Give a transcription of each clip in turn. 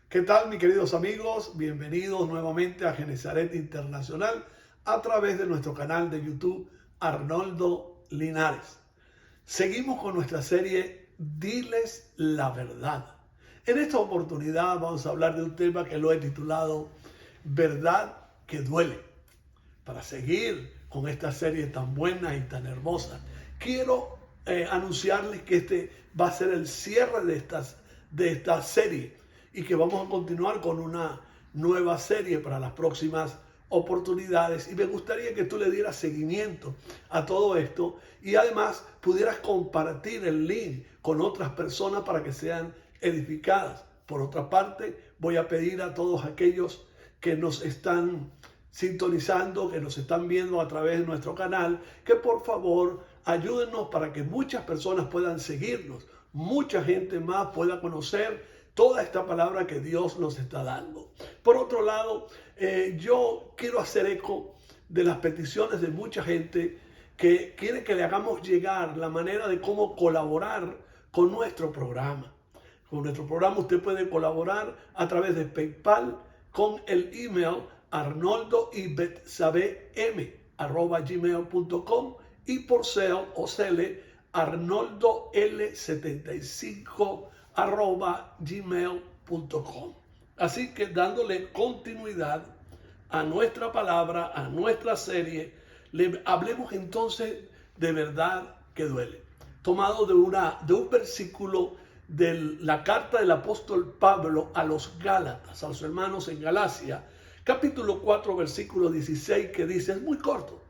¿Qué tal, mis queridos amigos? Bienvenidos nuevamente a Genezaret Internacional a través de nuestro canal de YouTube Arnoldo Linares. Seguimos con nuestra serie Diles la verdad. En esta oportunidad vamos a hablar de un tema que lo he titulado Verdad que duele. Para seguir con esta serie tan buena y tan hermosa, quiero anunciarles que este va a ser el cierre de esta serie y que vamos a continuar con una nueva serie para las próximas oportunidades. Y me gustaría que tú le dieras seguimiento a todo esto y además pudieras compartir el link con otras personas para que sean edificadas. Por otra parte, voy a pedir a todos aquellos que nos están sintonizando, que nos están viendo a través de nuestro canal, que por favor ayúdenos para que muchas personas puedan seguirnos, mucha gente más pueda conocer toda esta palabra que Dios nos está dando. Por otro lado, yo quiero hacer eco de las peticiones de mucha gente que quiere que le hagamos llegar la manera de cómo colaborar con nuestro programa. Con nuestro programa usted puede colaborar a través de PayPal con el email arnoldoybetsabem@gmail.com y por Zelle o Cele arnoldol75@gmail.com. Así que dándole continuidad a nuestra palabra, a nuestra serie, hablemos entonces de verdad que duele. Tomado de un versículo de la carta del apóstol Pablo a los Gálatas, a los hermanos en Galacia, capítulo 4, versículo 16, que dice, es muy corto.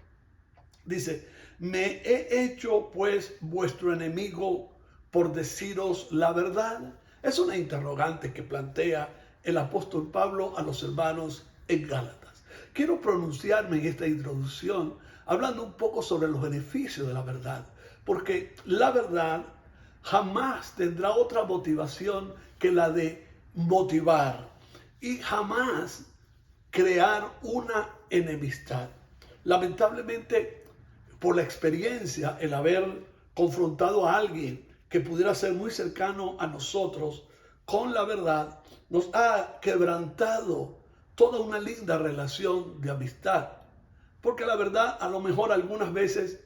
Dice, me he hecho pues vuestro enemigo por deciros la verdad. Es una interrogante que plantea el apóstol Pablo a los hermanos en Gálatas. Quiero pronunciarme en esta introducción hablando un poco sobre los beneficios de la verdad, porque la verdad jamás tendrá otra motivación que la de motivar y jamás crear una enemistad. Lamentablemente, por la experiencia, el haber confrontado a alguien que pudiera ser muy cercano a nosotros con la verdad, nos ha quebrantado toda una linda relación de amistad. Porque la verdad, a lo mejor algunas veces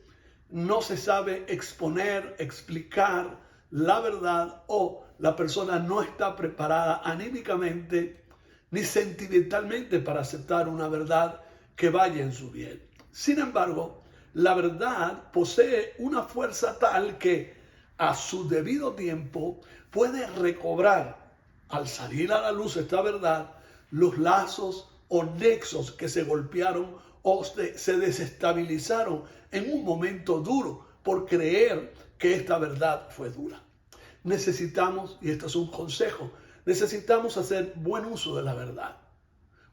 no se sabe exponer, explicar la verdad, o la persona no está preparada anímicamente ni sentimentalmente para aceptar una verdad que vaya en su bien. Sin embargo, la verdad posee una fuerza tal que a su debido tiempo puede recobrar, al salir a la luz esta verdad, los lazos o nexos que se golpearon o se desestabilizaron en un momento duro por creer que esta verdad fue dura. Necesitamos, y esto es un consejo, necesitamos hacer buen uso de la verdad.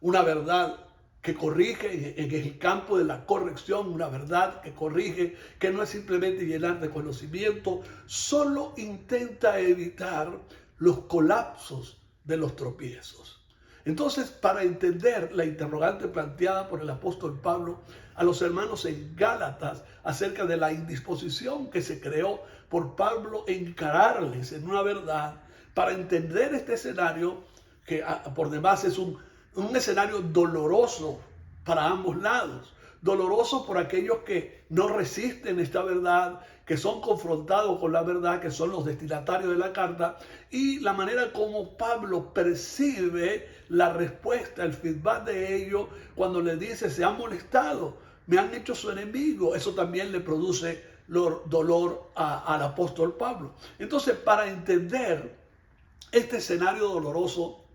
Una verdad que corrige en el campo de la corrección, una verdad que corrige, que no es simplemente llenar de conocimiento, solo intenta evitar los colapsos de los tropiezos. Entonces, para entender la interrogante planteada por el apóstol Pablo a los hermanos en Gálatas acerca de la indisposición que se creó por Pablo encararles en una verdad, para entender este escenario, que por demás es un escenario doloroso para ambos lados. Doloroso por aquellos que no resisten esta verdad, que son confrontados con la verdad, que son los destinatarios de la carta, y la manera como Pablo percibe la respuesta, el feedback de ellos cuando le dice, se han molestado, me han hecho su enemigo. Eso también le produce dolor al apóstol Pablo. Entonces, para entender este escenario doloroso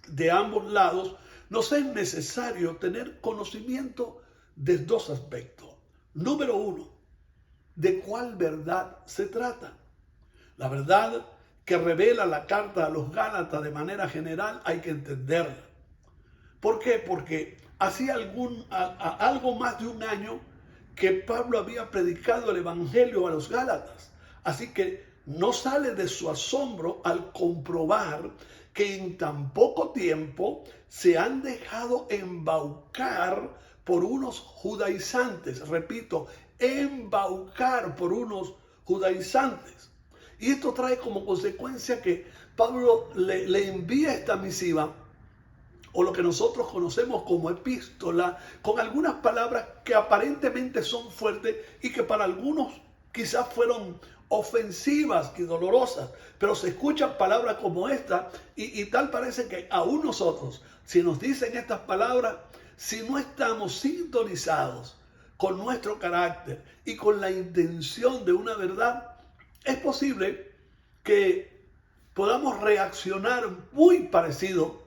de ambos lados, nos es necesario tener conocimiento de dos aspectos. Número uno, ¿de cuál verdad se trata? La verdad que revela la carta a los Gálatas de manera general hay que entenderla. ¿Por qué? Porque hacía algo más de un año que Pablo había predicado el evangelio a los Gálatas. Así que no sale de su asombro al comprobar que en tan poco tiempo se han dejado embaucar por unos judaizantes. Repito, embaucar por unos judaizantes. Y esto trae como consecuencia que Pablo le envía esta misiva, o lo que nosotros conocemos como epístola, con algunas palabras que aparentemente son fuertes y que para algunos quizás fueron ofensivas y dolorosas, pero se escuchan palabras como esta y tal parece que aún nosotros, si nos dicen estas palabras, si no estamos sintonizados con nuestro carácter y con la intención de una verdad, es posible que podamos reaccionar muy parecido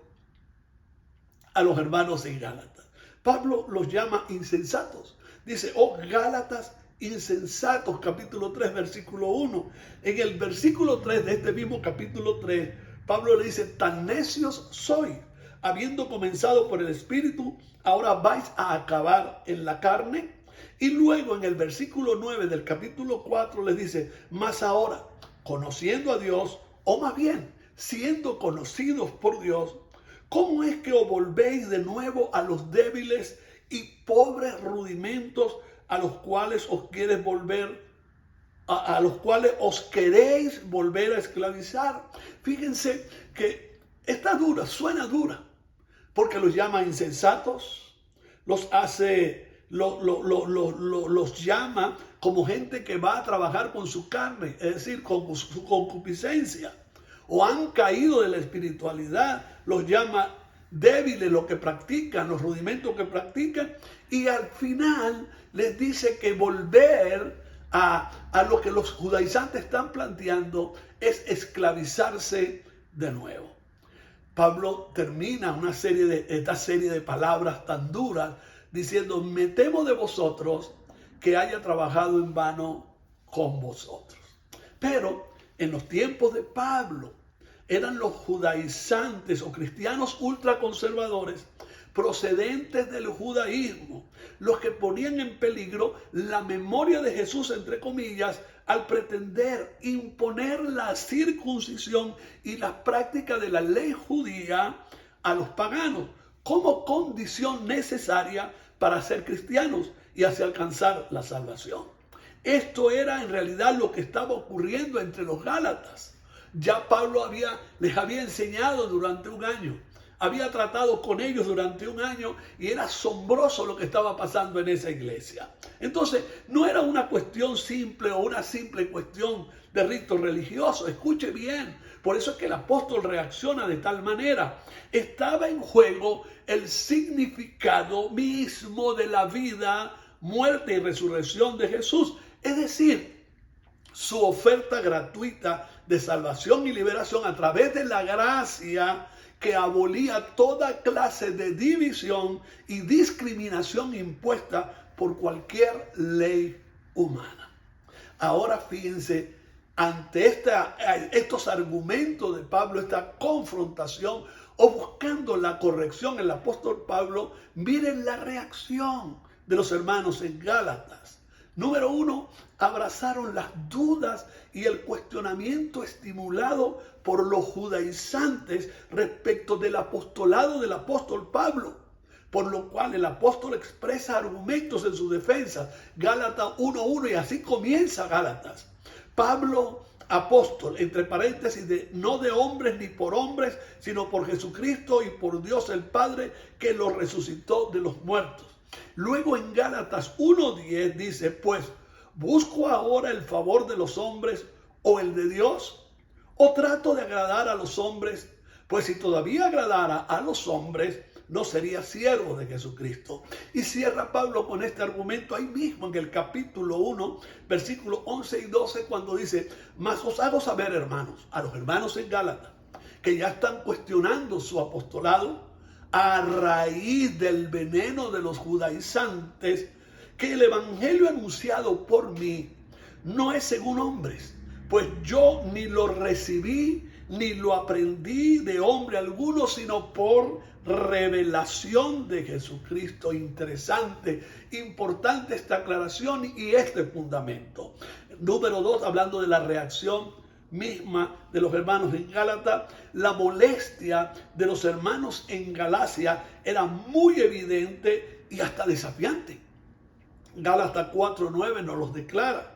a los hermanos en Gálatas. Pablo los llama insensatos. Dice, oh Gálatas insensatos, capítulo 3, versículo 1. En el versículo 3 de este mismo capítulo 3, Pablo le dice, tan necios sois, habiendo comenzado por el Espíritu, ahora vais a acabar en la carne. Y luego en el versículo 9 del capítulo 4 les dice, mas ahora, conociendo a Dios, o más bien, siendo conocidos por Dios, ¿cómo es que os volvéis de nuevo a los débiles y pobres rudimentos a los cuales os queréis volver, a los cuales os queréis volver a esclavizar? Fíjense que está dura, suena dura, porque los llama insensatos, los llama como gente que va a trabajar con su carne, es decir, con su concupiscencia, o han caído de la espiritualidad, los llama débiles lo que practican, los rudimentos que practican, y al final les dice que volver a lo que los judaizantes están planteando es esclavizarse de nuevo. Pablo termina esta serie de palabras tan duras diciendo, me temo de vosotros que haya trabajado en vano con vosotros. Pero en los tiempos de Pablo eran los judaizantes o cristianos ultraconservadores procedentes del judaísmo los que ponían en peligro la memoria de Jesús, entre comillas, al pretender imponer la circuncisión y la práctica de la ley judía a los paganos como condición necesaria para ser cristianos y así alcanzar la salvación. Esto era en realidad lo que estaba ocurriendo entre los Gálatas. Ya Pablo les había enseñado durante un año, había tratado con ellos durante un año y era asombroso lo que estaba pasando en esa iglesia. Entonces, no era una cuestión simple o una simple cuestión de rito religioso. Escuche bien, por eso es que el apóstol reacciona de tal manera. Estaba en juego el significado mismo de la vida, muerte y resurrección de Jesús. Es decir, su oferta gratuita de salvación y liberación a través de la gracia que abolía toda clase de división y discriminación impuesta por cualquier ley humana. Ahora fíjense, ante estos argumentos de Pablo, esta confrontación o buscando la corrección, el apóstol Pablo, miren la reacción de los hermanos en Gálatas. Número 1, abrazaron las dudas y el cuestionamiento estimulado por los judaizantes respecto del apostolado del apóstol Pablo, por lo cual el apóstol expresa argumentos en su defensa. Gálatas 1:1, y así comienza Gálatas. Pablo, apóstol, entre paréntesis, no de hombres ni por hombres, sino por Jesucristo y por Dios el Padre, que lo resucitó de los muertos. Luego en Gálatas 1:10 dice, pues, ¿busco ahora el favor de los hombres o el de Dios? ¿O trato de agradar a los hombres? Pues si todavía agradara a los hombres, no sería siervo de Jesucristo. Y cierra Pablo con este argumento ahí mismo en el capítulo 1, versículos 11 y 12, cuando dice, mas os hago saber, hermanos, a los hermanos en Gálatas, que ya están cuestionando su apostolado, a raíz del veneno de los judaizantes, que el evangelio anunciado por mí no es según hombres, pues yo ni lo recibí ni lo aprendí de hombre alguno, sino por revelación de Jesucristo. Interesante, importante esta aclaración y este fundamento. Número 2, hablando de la reacción misma de los hermanos en Gálatas, la molestia de los hermanos en Galacia era muy evidente y hasta desafiante. Gálatas 4:9 nos los declara.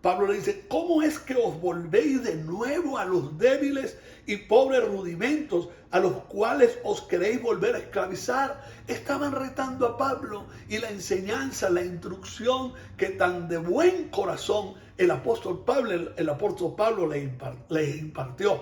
Pablo le dice, ¿cómo es que os volvéis de nuevo a los débiles y pobres rudimentos a los cuales os queréis volver a esclavizar? Estaban retando a Pablo y la enseñanza, la instrucción que tan de buen corazón el apóstol Pablo le impartió.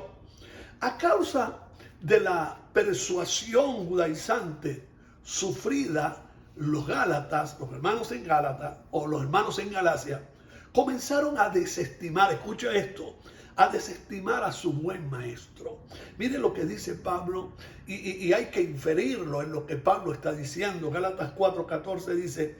A causa de la persuasión judaizante sufrida, los Gálatas, los hermanos en Gálata o los hermanos en Galacia, comenzaron a desestimar, escucha esto, a desestimar a su buen maestro. Mire lo que dice Pablo y hay que inferirlo en lo que Pablo está diciendo. Gálatas 4:14 dice,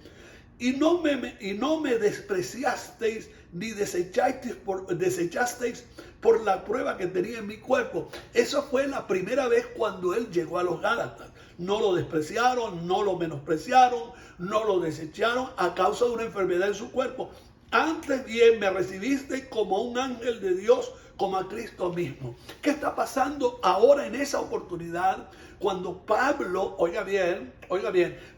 y no me despreciasteis ni desechasteis por la prueba que tenía en mi cuerpo. Esa fue la primera vez cuando él llegó a los Gálatas. No lo despreciaron, no lo menospreciaron, no lo desecharon a causa de una enfermedad en su cuerpo. Antes bien me recibiste como un ángel de Dios, como a Cristo mismo. ¿Qué está pasando ahora en esa oportunidad? Cuando Pablo, oiga bien,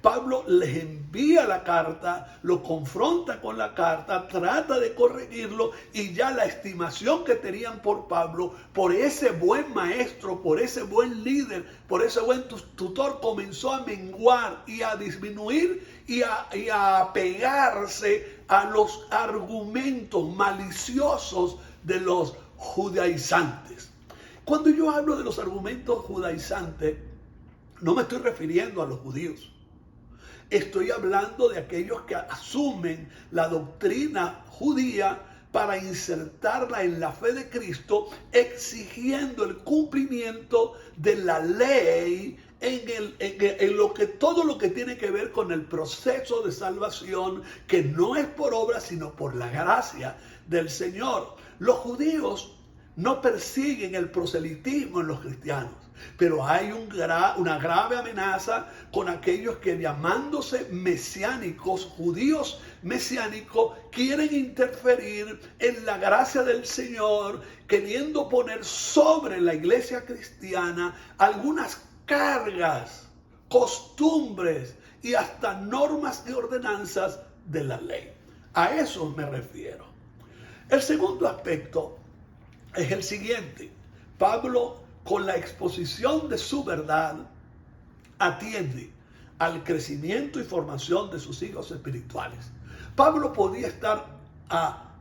Pablo les envía la carta, lo confronta con la carta, trata de corregirlo y ya la estimación que tenían por Pablo, por ese buen maestro, por ese buen líder, por ese buen tutor, comenzó a menguar y a disminuir y a apegarse a los argumentos maliciosos de los judaizantes. Cuando yo hablo de los argumentos judaizantes, no me estoy refiriendo a los judíos. Estoy hablando de aquellos que asumen la doctrina judía para insertarla en la fe de Cristo, exigiendo el cumplimiento de la ley en todo lo que tiene que ver con el proceso de salvación, que no es por obra, sino por la gracia del Señor. Los judíos no persiguen el proselitismo en los cristianos, pero hay una grave amenaza con aquellos que, llamándose mesiánicos, judíos mesiánicos, quieren interferir en la gracia del Señor, queriendo poner sobre la iglesia cristiana algunas cargas, costumbres y hasta normas y ordenanzas de la ley. A eso me refiero. El segundo aspecto es el siguiente. Pablo, con la exposición de su verdad, atiende al crecimiento y formación de sus hijos espirituales. Pablo podía estar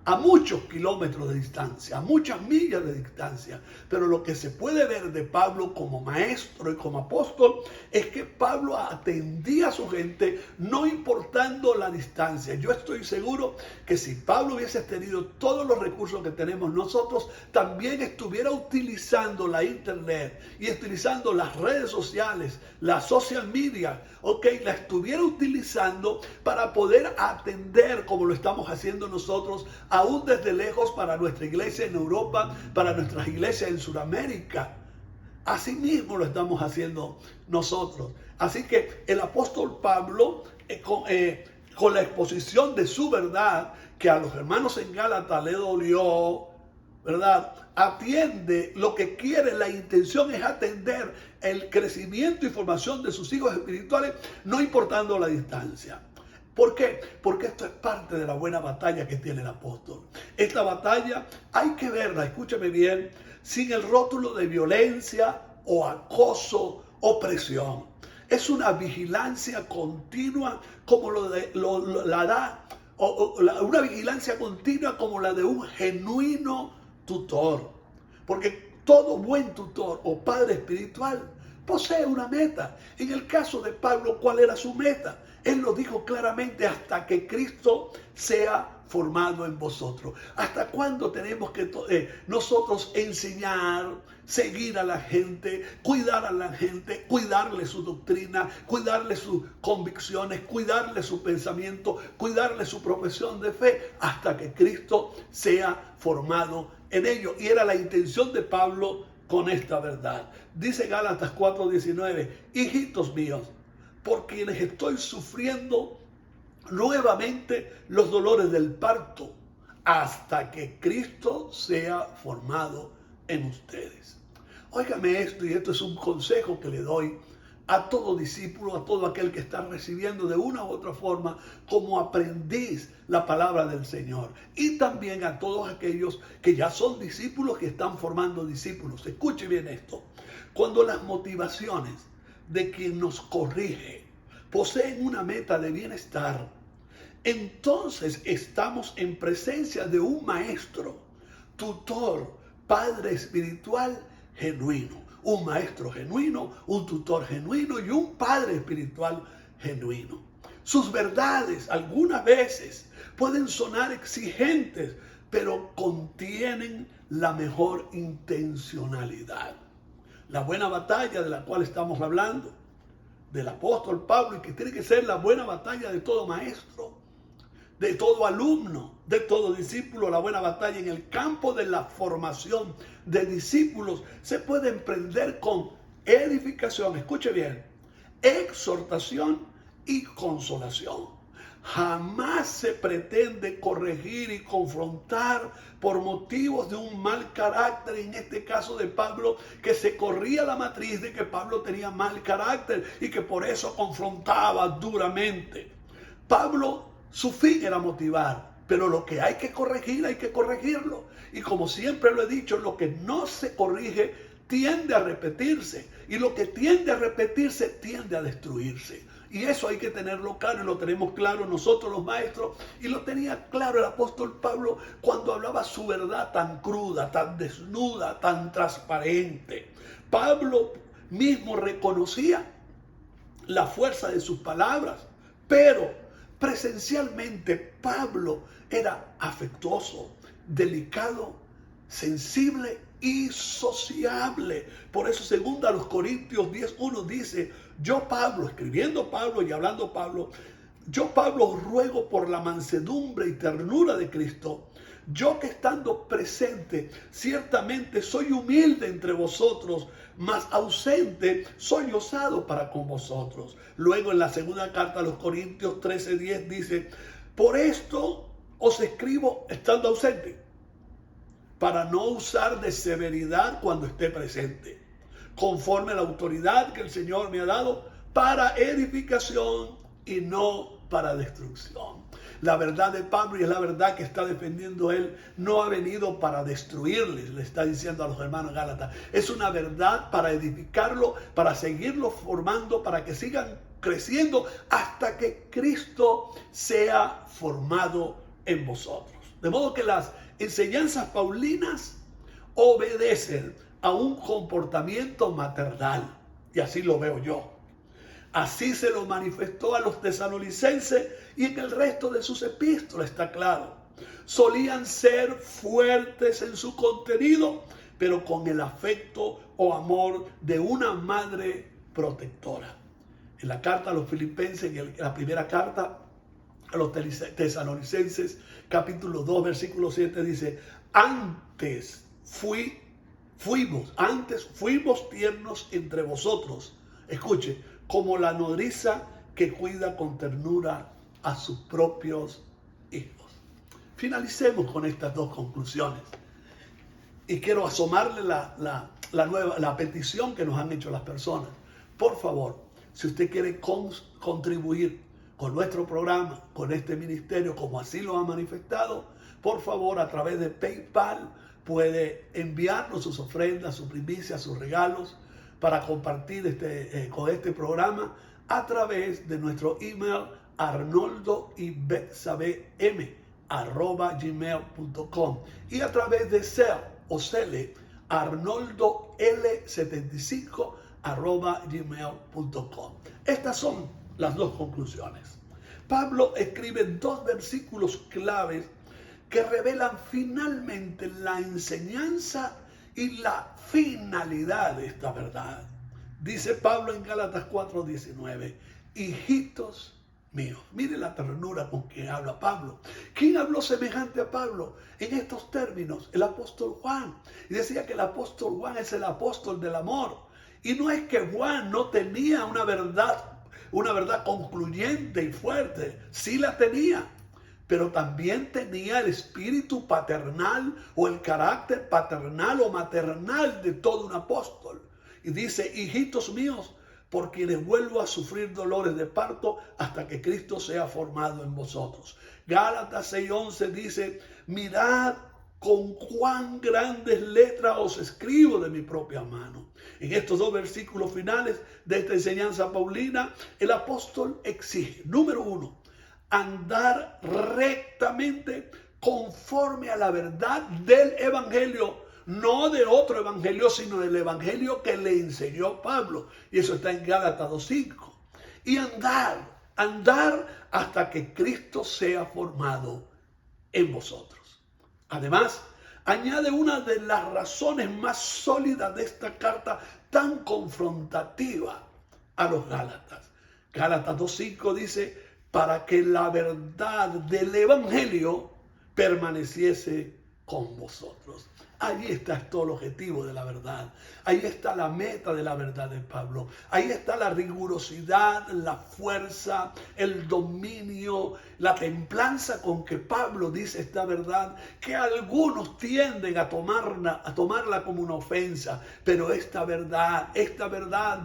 a muchos kilómetros de distancia, a muchas millas de distancia, pero lo que se puede ver de Pablo como maestro y como apóstol es que Pablo atendía a su gente no importando la distancia. Yo estoy seguro que si Pablo hubiese tenido todos los recursos que tenemos nosotros, también estuviera utilizando la internet y utilizando las redes sociales, la social media, la estuviera utilizando para poder atender, como lo estamos haciendo nosotros, aún desde lejos, para nuestra iglesia en Europa, para nuestras iglesias en Sudamérica. Así mismo lo estamos haciendo nosotros. Así que el apóstol Pablo, con la exposición de su verdad, que a los hermanos en Gálata le dolió, ¿verdad? Atiende lo que quiere, la intención es atender el crecimiento y formación de sus hijos espirituales, no importando la distancia. ¿Por qué? Porque esto es parte de la buena batalla que tiene el apóstol. Esta batalla hay que verla, escúchame bien, sin el rótulo de violencia o acoso o presión. Es una vigilancia continua como una vigilancia continua como la de un genuino tutor. Porque todo buen tutor o padre espiritual posee una meta. En el caso de Pablo, ¿cuál era su meta? Él lo dijo claramente: hasta que Cristo sea formado en vosotros. ¿Hasta cuándo tenemos que nosotros enseñar, seguir a la gente, cuidar a la gente, cuidarle su doctrina, cuidarle sus convicciones, cuidarle su pensamiento, cuidarle su profesión de fe, hasta que Cristo sea formado en ellos? Y era la intención de Pablo con esta verdad. Dice Gálatas 4:19, hijitos míos, por quienes estoy sufriendo nuevamente los dolores del parto, hasta que Cristo sea formado en ustedes. Óigame esto, y esto es un consejo que le doy a todo discípulo, a todo aquel que está recibiendo de una u otra forma como aprendiz la palabra del Señor. Y también a todos aquellos que ya son discípulos, que están formando discípulos. Escuche bien esto. Cuando las motivaciones de quien nos corrige poseen una meta de bienestar, entonces estamos en presencia de un maestro, tutor, padre espiritual genuino. Un maestro genuino, un tutor genuino y un padre espiritual genuino. Sus verdades algunas veces pueden sonar exigentes, pero contienen la mejor intencionalidad. La buena batalla de la cual estamos hablando, del apóstol Pablo, y que tiene que ser la buena batalla de todo maestro, de todo alumno, de todo discípulo. La buena batalla en el campo de la formación de discípulos se puede emprender con edificación, escuche bien, exhortación y consolación. Jamás se pretende corregir y confrontar por motivos de un mal carácter. En este caso de Pablo, que se corría la matriz de que Pablo tenía mal carácter y que por eso confrontaba duramente. Pablo, su fin era motivar, pero lo que hay que corregir, hay que corregirlo. Y como siempre lo he dicho, lo que no se corrige tiende a repetirse. Y lo que tiende a repetirse tiende a destruirse. Y eso hay que tenerlo claro, y lo tenemos claro nosotros los maestros. Y lo tenía claro el apóstol Pablo cuando hablaba su verdad tan cruda, tan desnuda, tan transparente. Pablo mismo reconocía la fuerza de sus palabras, pero presencialmente Pablo era afectuoso, delicado, sensible y sociable. Por eso 2 Corintios 10:1 dice: yo Pablo, escribiendo Pablo y hablando Pablo, yo Pablo ruego por la mansedumbre y ternura de Cristo, yo que estando presente ciertamente soy humilde entre vosotros, mas ausente soy osado para con vosotros. Luego en la segunda carta a los Corintios 13:10 dice: por esto os escribo estando ausente, para no usar de severidad cuando esté presente, conforme a la autoridad que el Señor me ha dado para edificación y no para destrucción. La verdad de Pablo, y es la verdad que está defendiendo él, no ha venido para destruirles, le está diciendo a los hermanos Gálatas. Es una verdad para edificarlo, para seguirlo formando, para que sigan creciendo hasta que Cristo sea formado en vosotros. De modo que las enseñanzas paulinas obedecen a un comportamiento maternal, y así lo veo yo. Así se lo manifestó a los tesalonicenses y en el resto de sus epístolas, está claro. Solían ser fuertes en su contenido, pero con el afecto o amor de una madre protectora. En la carta a los filipenses, en la primera carta a los tesalonicenses, capítulo 2, versículo 7, dice: antes fuimos tiernos entre vosotros. Escuche, como la nodriza que cuida con ternura a sus propios hijos. Finalicemos con estas dos conclusiones. Y quiero asomarle la petición que nos han hecho las personas. Por favor, si usted quiere contribuir con nuestro programa, con este ministerio, como así lo ha manifestado, por favor, a través de PayPal puede enviarnos sus ofrendas, sus primicias, sus regalos, para compartir con este programa a través de nuestro email arnoldoybetsabem@gmail.com y a través de Cele arnoldol75@gmail.com. Estas son las dos conclusiones. Pablo escribe 2 versículos claves que revelan finalmente la enseñanza y la finalidad de esta verdad. Dice Pablo en Gálatas 4:19: hijitos míos. Mire la ternura con que habla Pablo. ¿Quién habló semejante a Pablo en estos términos? El apóstol Juan. Y decía que el apóstol Juan es el apóstol del amor. Y no es que Juan no tenía una verdad concluyente y fuerte. Sí la tenía. Pero también tenía el espíritu paternal o el carácter paternal o maternal de todo un apóstol. Y dice: hijitos míos, por quienes vuelvo a sufrir dolores de parto hasta que Cristo sea formado en vosotros. Gálatas 6:11 dice, mirad con cuán grandes letras os escribo de mi propia mano. En estos dos versículos finales de esta enseñanza paulina, el apóstol exige, número 1, andar rectamente conforme a la verdad del evangelio, no de otro evangelio, sino del evangelio que le enseñó Pablo. Y eso está en Gálatas 2:5. Y andar hasta que Cristo sea formado en vosotros. Además, añade una de las razones más sólidas de esta carta tan confrontativa a los Gálatas. Gálatas 2:5 dice, para que la verdad del evangelio permaneciese con vosotros. Allí está todo el objetivo de la verdad. Ahí está la meta de la verdad de Pablo. Ahí está la rigurosidad, la fuerza, el dominio, la templanza con que Pablo dice esta verdad, que algunos tienden a tomarla como una ofensa. Pero esta verdad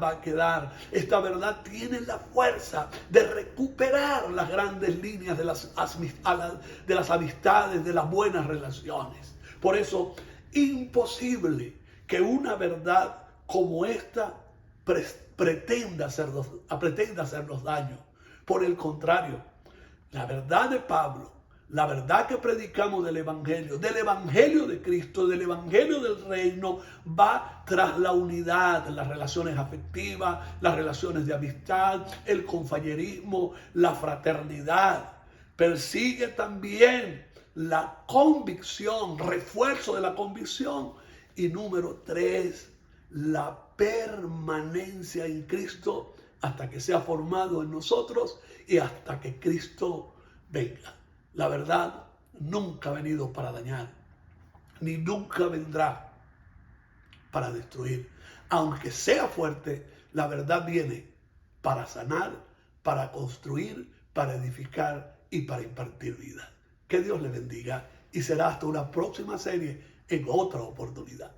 va a quedar. Esta verdad tiene la fuerza de recuperar las grandes líneas de las amistades, de las buenas relaciones. Por eso, imposible que una verdad como esta pretenda hacernos daño. Por el contrario, la verdad de Pablo, la verdad que predicamos del evangelio de Cristo, del evangelio del reino, va tras la unidad, las relaciones afectivas, las relaciones de amistad, el compañerismo, la fraternidad. Persigue también la convicción, refuerzo de la convicción. Y número 3, la permanencia en Cristo hasta que sea formado en nosotros y hasta que Cristo venga. La verdad nunca ha venido para dañar, ni nunca vendrá para destruir. Aunque sea fuerte, la verdad viene para sanar, para construir, para edificar y para impartir vida. Que Dios le bendiga y será hasta una próxima serie en otra oportunidad.